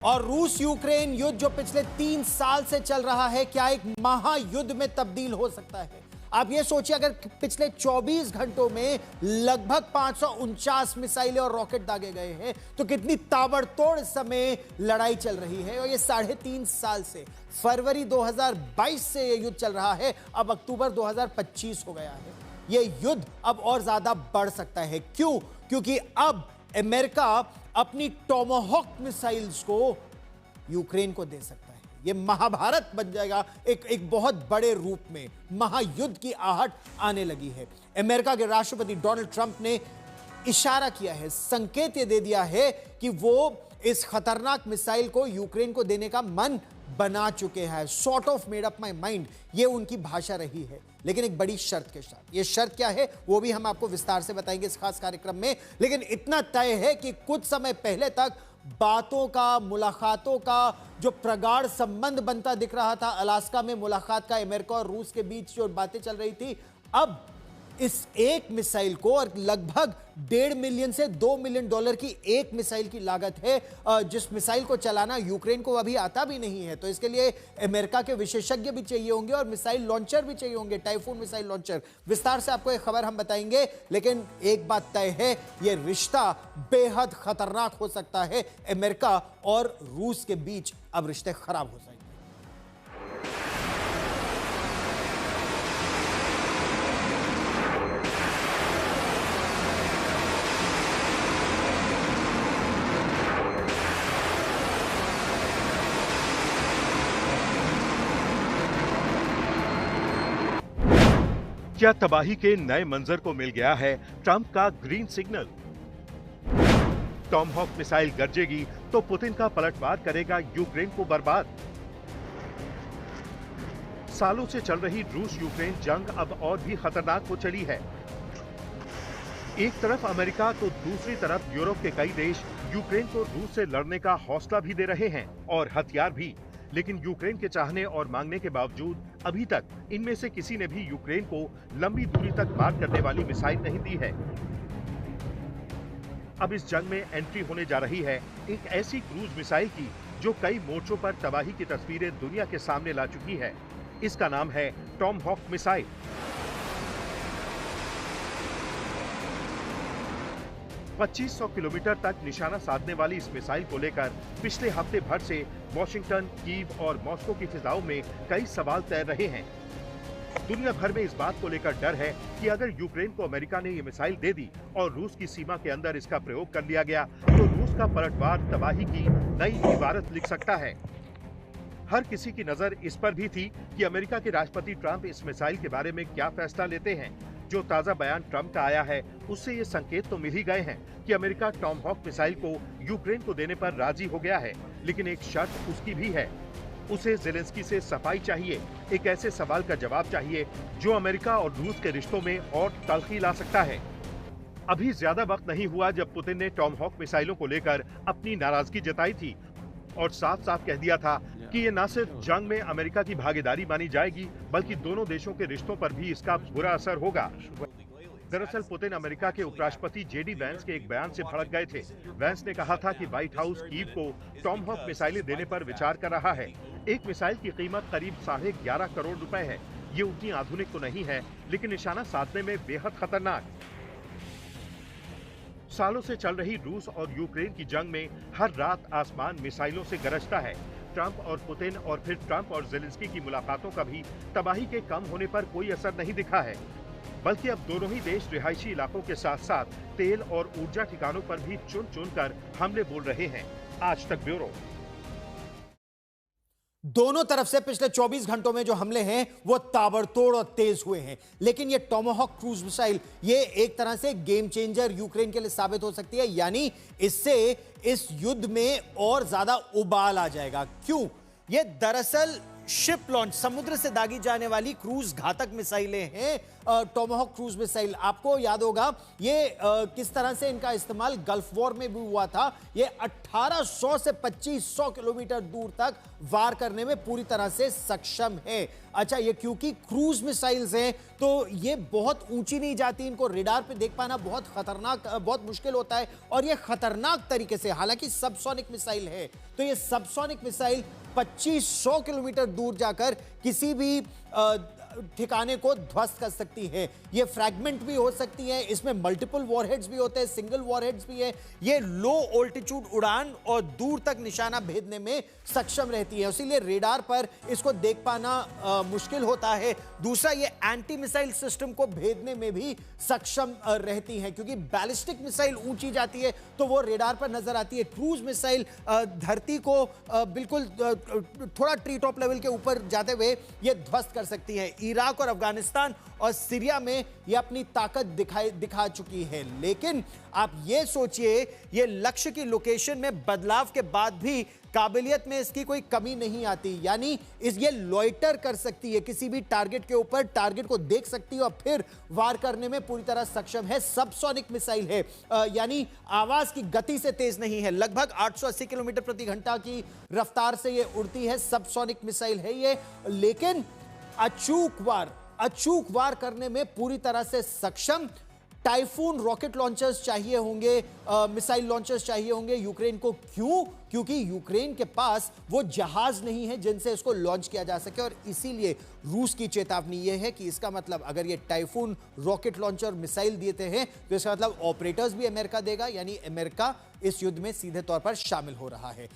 और रूस यूक्रेन युद्ध जो पिछले 3 साल से चल रहा है, क्या एक महायुद्ध में तब्दील हो सकता है? आप ये सोचिए, अगर पिछले 24 घंटों में लगभग 549 मिसाइलें और रॉकेट दागे गए हैं, तो कितनी ताबड़तोड़ इस समय लड़ाई चल रही है। और ये 3.5 साल से, फरवरी 2022 से ये युद्ध चल रहा है, अब अक्टूबर 2025 हो गया है। ये युद्ध अब और ज्यादा बढ़ सकता है। क्यों? क्योंकि अब अमेरिका अपनी टोमाहॉक मिसाइल्स को यूक्रेन को दे सकता है। यह महाभारत बन जाएगा, एक बहुत बड़े रूप में महायुद्ध की आहट आने लगी है। अमेरिका के राष्ट्रपति डोनाल्ड ट्रंप ने इशारा किया है, संकेत ये दे दिया है कि वो इस खतरनाक मिसाइल को यूक्रेन को देने का मन बना चुके हैं। Sort of made up my mind, ये उनकी भाषा रही है, लेकिन एक बड़ी शर्त के साथ। ये शर्त क्या है वो भी हम आपको विस्तार से बताएंगे इस खास कार्यक्रम में। लेकिन इतना तय है कि कुछ समय पहले तक बातों का, मुलाकातों का जो प्रगाढ़ संबंध बनता दिख रहा था, अलास्का में मुलाकात का अमेरिका और रूस के बीच जो बातें चल रही थी, अब इस एक मिसाइल को, और लगभग $1.5 मिलियन से $2 मिलियन की एक मिसाइल की लागत है, जिस मिसाइल को चलाना यूक्रेन को अभी आता भी नहीं है। तो इसके लिए अमेरिका के विशेषज्ञ भी चाहिए होंगे और मिसाइल लॉन्चर भी चाहिए होंगे, टाइफून मिसाइल लॉन्चर। विस्तार से आपको एक खबर हम बताएंगे, लेकिन एक बात तय है, यह रिश्ता बेहद खतरनाक हो सकता है। अमेरिका और रूस के बीच अब रिश्ते खराब हो जाएंगे। क्या तबाही के नए मंजर को मिल गया है ट्रंप का ग्रीन सिग्नल? टॉमहॉक मिसाइल गरजेगी तो पुतिन का पलटवार करेगा यूक्रेन को बर्बाद। सालों से चल रही रूस यूक्रेन जंग अब और भी खतरनाक हो चली है। एक तरफ अमेरिका तो दूसरी तरफ यूरोप के कई देश यूक्रेन को रूस से लड़ने का हौसला भी दे रहे हैं और हथियार भी। लेकिन यूक्रेन के चाहने और मांगने के बावजूद अभी तक इनमें से किसी ने भी यूक्रेन को लंबी दूरी तक मार करने वाली मिसाइल नहीं दी है। अब इस जंग में एंट्री होने जा रही है एक ऐसी क्रूज मिसाइल की जो कई मोर्चों पर तबाही की तस्वीरें दुनिया के सामने ला चुकी है। इसका नाम है टॉमहॉक मिसाइल। पच्चीस 2500 किलोमीटर तक निशाना साधने वाली इस मिसाइल को लेकर पिछले हफ्ते भर से वॉशिंगटन, कीव और मॉस्को की फिजाओं में कई सवाल तैर रहे हैं। दुनिया भर में इस बात को लेकर डर है कि अगर यूक्रेन को अमेरिका ने ये मिसाइल दे दी और रूस की सीमा के अंदर इसका प्रयोग कर लिया गया तो रूस का पलटवार तबाही की नई इबारत लिख सकता है। हर किसी की नजर इस पर भी थी कि अमेरिका के राष्ट्रपति ट्रंप इस मिसाइल के बारे में क्या फैसला लेते हैं। जो ताजा बयान ट्रंप का आया है उससे ये संकेत तो मिल ही गए हैं कि अमेरिका टॉमहॉक मिसाइल को यूक्रेन को देने पर राजी हो गया है। लेकिन एक शर्त उसकी भी है, उसे ज़ेलेंस्की से सफाई चाहिए, एक ऐसे सवाल का जवाब चाहिए जो अमेरिका और रूस के रिश्तों में और तल्खी ला सकता है। अभी ज्यादा वक्त नहीं हुआ जब पुतिन ने टॉमहॉक मिसाइलों को लेकर अपनी नाराजगी जताई थी और साफ साफ कह दिया था कि ये न सिर्फ जंग में अमेरिका की भागीदारी मानी जाएगी बल्कि दोनों देशों के रिश्तों पर भी इसका बुरा असर होगा। दरअसल पुतिन अमेरिका के उपराष्ट्रपति जेडी वैंस के एक बयान से भड़क गए थे। वैंस ने कहा था कि व्हाइट हाउस कीव को टॉमहॉक मिसाइलें देने पर विचार कर रहा है। एक मिसाइल की कीमत करीब 11.5 करोड़ रुपए है। ये उतनी आधुनिक तो नहीं है, लेकिन निशाना साधने में बेहद खतरनाक। सालों से चल रही रूस और यूक्रेन की जंग में हर रात आसमान मिसाइलों से गरजता है। ट्रंप और पुतिन और फिर ट्रंप और ज़ेलेंस्की की मुलाकातों का भी तबाही के कम होने पर कोई असर नहीं दिखा है, बल्कि अब दोनों ही देश रिहायशी इलाकों के साथ साथ तेल और ऊर्जा ठिकानों पर भी चुन चुन कर हमले बोल रहे हैं। आज तक ब्यूरो। दोनों तरफ से पिछले 24 घंटों में जो हमले हैं वो ताबड़तोड़ और तेज हुए हैं। लेकिन ये टोमाहॉक क्रूज मिसाइल, ये एक तरह से गेम चेंजर यूक्रेन के लिए साबित हो सकती है। यानी इससे इस युद्ध में और ज्यादा उबाल आ जाएगा। क्यों? ये दरअसल शिप लॉन्च, समुद्र से दागी जाने वाली क्रूज घातक मिसाइलें हैं टोमाहॉक क्रूज मिसाइल, आपको याद होगा ये किस तरह से इनका इस्तेमाल गल्फ वॉर में भी हुआ था। ये 1800 से 2500 किलोमीटर दूर तक वार करने में पूरी तरह से सक्षम है। अच्छा, ये क्योंकि क्रूज मिसाइल्स हैं तो ये बहुत ऊंची नहीं जाती, इनको रेडार पे देख पाना बहुत खतरनाक, बहुत मुश्किल होता है। और ये खतरनाक तरीके से, हालांकि सबसोनिक मिसाइल है, तो ये सबसोनिक मिसाइल 2500 किलोमीटर दूर जाकर किसी भी ठिकाने को ध्वस्त कर सकती है। ये फ्रैगमेंट भी हो सकती है, इसमें मल्टीपल वॉरहेड्स भी होते हैं, सिंगल वॉरहेड्स भी है। ये लो ऑल्टीट्यूड उड़ान और दूर तक निशाना भेदने में सक्षम रहती है, इसीलिए रेडार पर इसको देख पाना मुश्किल होता है। दूसरा, ये एंटी मिसाइल सिस्टम को भेदने में भी सक्षम रहती है, क्योंकि बैलिस्टिक मिसाइल ऊंची जाती है तो वो रेडार पर नजर आती है। क्रूज मिसाइल धरती को बिल्कुल थोड़ा ट्री टॉप लेवल के ऊपर जाते हुए ये ध्वस्त कर सकती है। इराक और अफगानिस्तान और सीरिया में ये अपनी ताकत दिखा चुकी है। लेकिन आप ये सोचिए, ये लक्ष्य की लोकेशन में बदलाव के बाद भी काबिलियत में इसकी कोई कमी नहीं आती, यानी ये लॉइटर कर सकती है किसी भी टारगेट के ऊपर, टारगेट को देख सकती है और फिर वार करने में पूरी तरह सक्षम है। सबसोनिक मिसाइल है, यानी आवाज की गति से तेज नहीं है, लगभग 880 किलोमीटर प्रति घंटा की रफ्तार से ये उड़ती है। सबसोनिक मिसाइल है ये, लेकिन अचूक वार करने में पूरी तरह से सक्षम। टाइफून रॉकेट लॉन्चर्स चाहिए होंगे, मिसाइल लॉन्चर्स चाहिए होंगे यूक्रेन को। क्यों? क्योंकि यूक्रेन के पास वो जहाज नहीं है जिनसे इसको लॉन्च किया जा सके, और इसीलिए रूस की चेतावनी यह है कि इसका मतलब अगर ये टाइफून रॉकेट लॉन्चर मिसाइल देते हैं तो इसका मतलब ऑपरेटर्स भी अमेरिका देगा, यानी अमेरिका इस युद्ध में सीधे तौर पर शामिल हो रहा है।